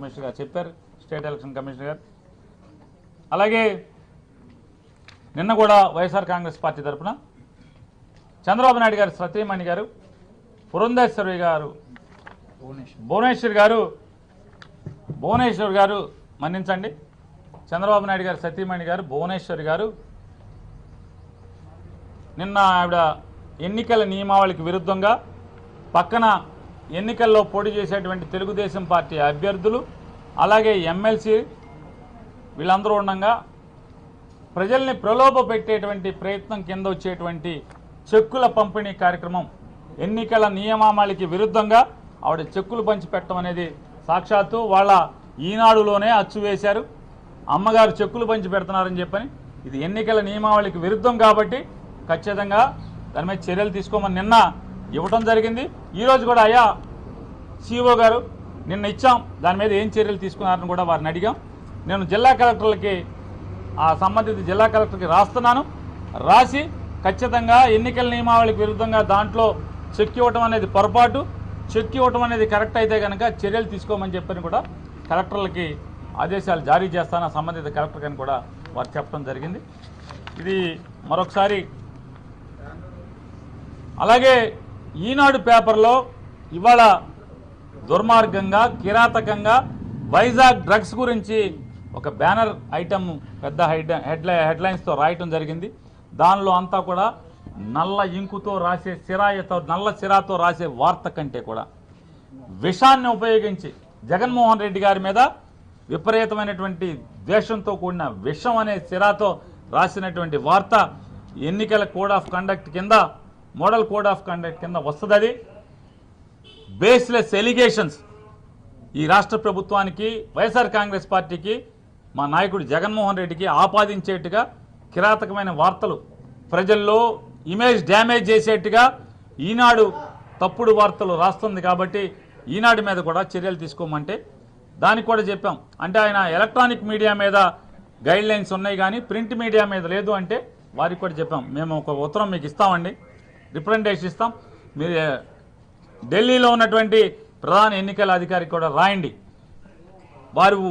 Commissioner గారు చెప్పారు, state election commissioner గారు. అలాగే నిన్న కూడా వైఎస్ఆర్ కాంగ్రెస్ పార్టీ తరఫున చంద్రబాబు నాయుడు గారు సతీమణి గారు పురంధేశ్వరి గారు భువనేశ్వర్ గారు మన్నించండి, చంద్రబాబు నాయుడు గారు సతీమణి గారు భువనేశ్వరి గారు నిన్న ఆవిడ ఎన్నికల నియమావళికి విరుద్ధంగా పక్కన ఎన్నికల్లో పోటీ చేసేటువంటి తెలుగుదేశం పార్టీ అభ్యర్థులు అలాగే ఎమ్మెల్సీ వీళ్ళందరూ ఉండగా ప్రజల్ని ప్రలోభ పెట్టేటువంటి ప్రయత్నం కింద వచ్చేటువంటి చెక్కుల పంపిణీ కార్యక్రమం ఎన్నికల నియమావళికి విరుద్ధంగా ఆవిడ చెక్కులు పంచిపెట్టడం అనేది సాక్షాత్తు వాళ్ళ ఈనాడులోనే అచ్చు వేశారు. అమ్మగారు చెక్కులు పంచి పెడుతున్నారని చెప్పని ఇది ఎన్నికల నియమావళికి విరుద్ధం కాబట్టి ఖచ్చితంగా దాని మీద చర్యలు తీసుకోమని నిన్న ఇవ్వటం జరిగింది. ఈరోజు కూడా అయ్యా సిఇఓ గారు నిన్న ఇచ్చాం, దాని మీద ఏం చర్యలు తీసుకున్నారని కూడా వారిని అడిగాం. నేను జిల్లా కలెక్టర్లకి ఆ సంబంధిత జిల్లా కలెక్టర్కి రాస్తున్నాను, రాసి ఖచ్చితంగా ఎన్నికల నియమావళికి విరుద్ధంగా దాంట్లో చెక్ ఇవ్వటం అనేది పొరపాటు, చెక్ ఇవ్వటం అనేది కరెక్ట్ అయితే కనుక చర్యలు తీసుకోమని చెప్పని కూడా కలెక్టర్లకి ఆదేశాలు జారీ చేస్తాను సంబంధిత కలెక్టర్ అని కూడా వారు చెప్పడం జరిగింది. ఇది మరొకసారి అలాగే ఈనాడు పేపర్లో ఇవాళ దుర్మార్గంగా కిరాతకంగా వైజాగ్ డ్రగ్స్ గురించి ఒక బ్యానర్ ఐటమ్ పెద్ద హెడ్లైన్స్తో రాయటం జరిగింది. దానిలో అంతా కూడా నల్ల ఇంకుతో రాసే నల్ల సిరాతో రాసే వార్త కంటే కూడా విషాన్ని ఉపయోగించి జగన్మోహన్ రెడ్డి గారి మీద విపరీతమైనటువంటి ద్వేషంతో కూడిన విషం అనే సిరాతో రాసినటువంటి వార్త ఎన్నికల కోడ్ ఆఫ్ కండక్ట్ కింద మోడల్ కోడ్ ఆఫ్ కండక్ట్ కింద వస్తుంది. అది బేస్లెస్ ఎలిగేషన్స్ ఈ రాష్ట్ర ప్రభుత్వానికి వైఎస్ఆర్ కాంగ్రెస్ పార్టీకి మా నాయకుడు జగన్మోహన్ రెడ్డికి ఆపాదించేట్టుగా కిరాతకమైన వార్తలు ప్రజల్లో ఇమేజ్ డ్యామేజ్ చేసేట్టుగా ఈనాడు తప్పుడు వార్తలు రాస్తుంది. కాబట్టి ఈనాడు మీద కూడా చర్యలు తీసుకోమంటే దానికి కూడా చెప్పాం. అంటే ఆయన ఎలక్ట్రానిక్ మీడియా మీద గైడ్ లైన్స్ ఉన్నాయి కానీ ప్రింట్ మీడియా మీద లేదు అంటే వారికి కూడా చెప్పాం. మేము ఒక ఉత్తరం మీకు ఇస్తామండి, రిప్రజెంటేషన్ ఇస్తాం, మీరు ఢిల్లీలో ఉన్నటువంటి ప్రధాన ఎన్నికల అధికారికి కూడా రాయండి.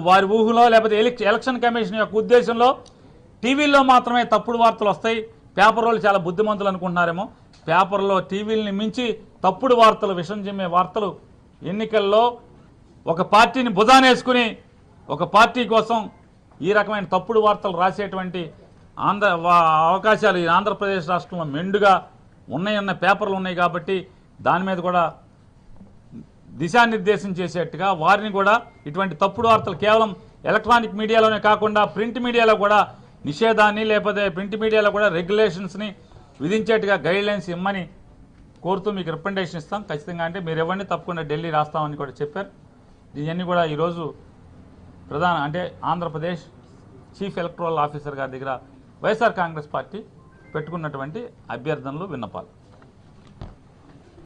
వారి ఊహలో లేకపోతే ఎలక్షన్ కమిషన్ యొక్క ఉద్దేశంలో టీవీల్లో మాత్రమే తప్పుడు వార్తలు వస్తాయి, పేపర్ వాళ్ళు చాలా బుద్ధిమంతులు అనుకుంటున్నారేమో, పేపర్లో టీవీలని మించి తప్పుడు వార్తలు విషం చిమ్మే వార్తలు ఎన్నికల్లో ఒక పార్టీని భుజానేసుకుని ఒక పార్టీ కోసం ఈ రకమైన తప్పుడు వార్తలు రాసేటువంటి అవకాశాలు ఈ ఆంధ్రప్రదేశ్ రాష్ట్రంలో మెండుగా ఉన్నాయన్న పేపర్లు ఉన్నాయి. కాబట్టి దాని మీద కూడా దిశానిర్దేశం చేసేట్టుగా వారిని కూడా ఇటువంటి తప్పుడు వార్తలు కేవలం ఎలక్ట్రానిక్ మీడియాలోనే కాకుండా ప్రింట్ మీడియాలో కూడా నిషేధాన్ని లేకపోతే ప్రింట్ మీడియాలో కూడా రెగ్యులేషన్స్ని విధించేట్టుగా గైడ్లైన్స్ ఇమ్మని కోరుతూ మీకు రిప్రజెంటేషన్ ఇస్తాం ఖచ్చితంగా. అంటే మీరు ఇవ్వండి, తప్పకుండా ఢిల్లీ రాస్తామని కూడా చెప్పారు. ఇవన్నీ కూడా ఈరోజు అంటే ఆంధ్రప్రదేశ్ చీఫ్ ఎలక్టరల్ ఆఫీసర్ గారి దగ్గర వైఎస్ఆర్ కాంగ్రెస్ పార్టీ పెట్టుకున్నటువంటి అభ్యర్థనలు విన్నపాలు.